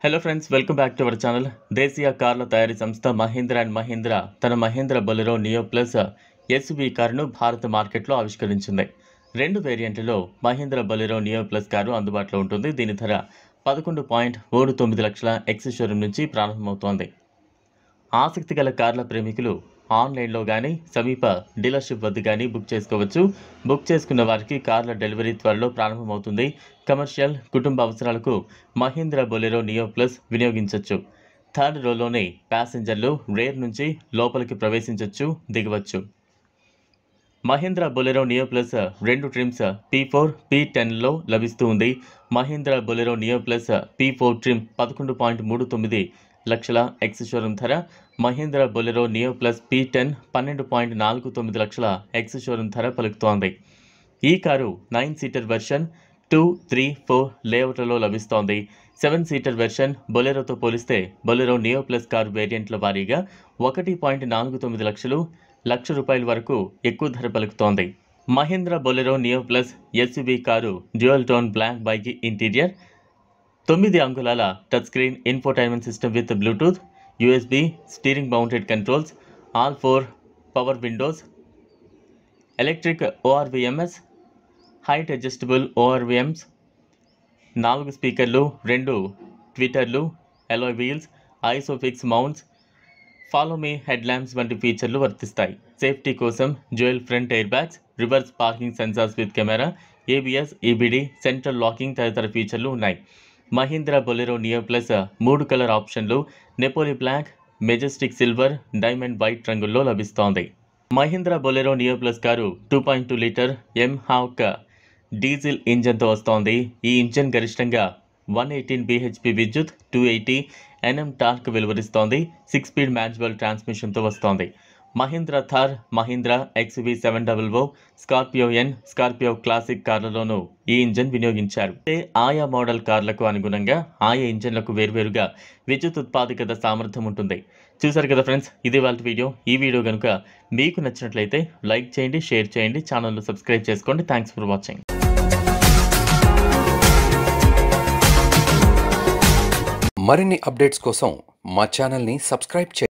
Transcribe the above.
Hello friends, welcome back to our channel. దేశీయ కార్ల తయారీ సంస్థ మహీంద్రా అండ్ మహీంద్రా తన Mahindra Bolero Neo Plus SUV కారును భారత మార్కెట్లో ఆవిష్కరించింది. 2 వేరియంట్లలో మహీంద్రా బొలెరో నియో ప్లస్ కారు అందుబాటులో ఉంటుంది. దీని ధర 11.39 లక్షల ఎక్స్ షోరూమ్ నుంచి ప్రారంభమవుతోంది. ఆసక్తి గల కార్ల ప్రేమికులు ఆన్లైన్లో కానీ సమీప డీలర్షిప్ వద్ద కానీ బుక్ చేసుకోవచ్చు. బుక్ చేసుకున్న వారికి కార్ల డెలివరీ త్వరలో ప్రారంభమవుతుంది. కమర్షియల్, కుటుంబ అవసరాలకు మహీంద్రా బొలెరో నియో ప్లస్ వినియోగించవచ్చు. థర్డ్ రోలోనే ప్యాసింజర్లు రేర్ నుంచి లోపలికి ప్రవేశించవచ్చు, దిగవచ్చు. Mahindra Bolero Neo Plus 2 trims P4, P10లో లభిస్తూ ఉంది. Mahindra Bolero Neo Plus P4 trim 11.39 లక్షల ఎక్స్ షోరూమ్ ధర. Mahindra Bolero Neo plus P10 12.49 లక్షల ఎక్స్ షోరూమ్ ధర పలుకుతోంది. ఈ కారు 9 సీటర్ వెర్షన్ 2, 3, 4 లేఅవుట్లలో లభిస్తోంది. 7 సీటర్ వెర్షన్ బొలెరోతో పోలిస్తే బొలెరో నియో ప్లస్ కారు వేరియంట్ల వారీగా 1.49 లక్ష రూపాయల వరకు ఎక్కువ ధర పలుకుతోంది. Mahindra Bolero Neo Plus SUV car dual tone black beige interior, 9 అంగుళాల touch screen infotainment system with Bluetooth, USB, steering mounted controls, all 4 power windows, electric ORVMS, height adjustable ORVMs, 4 స్పీకర్లు, 2 ట్విటర్లు, alloy wheels, Isofix mounts, follow me head lamps వంటి ఫీచర్లు వర్తిస్తాయి. Safety కోసం dual front air bags, reverse parking sensors with camera, ABS, EBD, central locking తదితర ఫీచర్లు ఉన్నాయి. Mahindra Bolero Neo plus 3 colour ఆప్షన్లు Napoli black, majestic silver, diamond white రంగుల్లో లభిస్తోంది. Mahindra Bolero Neo plus car 2.2 litre MHAWK diesel ఇంజన్తో వస్తోంది. ఈ ఇంజన్ గరిష్టంగా 118 bhp విద్యుత్, 280 Nm టార్క్ వెలువరిస్తోంది. 6 స్పీడ్ మాన్యువల్ ట్రాన్స్మిషన్తో వస్తోంది. Mahindra Thar, Mahindra XUV 700, Scorpio N, Scorpio classic కార్లలోనూ ఈ ఇంజన్ వినియోగించారు. ఆయా మోడల్ కార్లకు అనుగుణంగా ఆయా ఇంజన్లకు వేర్వేరుగా విద్యుత్ ఉత్పాదకత సామర్థ్యం ఉంటుంది. చూసారు కదా ఫ్రెండ్స్, ఇది వాళ్ళ వీడియో. ఈ వీడియో కనుక మీకు నచ్చినట్లయితే లైక్ చేయండి, షేర్ చేయండి, ఛానల్ను సబ్స్క్రైబ్ చేసుకోండి. Thanks for watching. మరిన్ని అప్డేట్స్ కోసం మా ఛానల్ని సబ్స్క్రైబ్ చేయండి.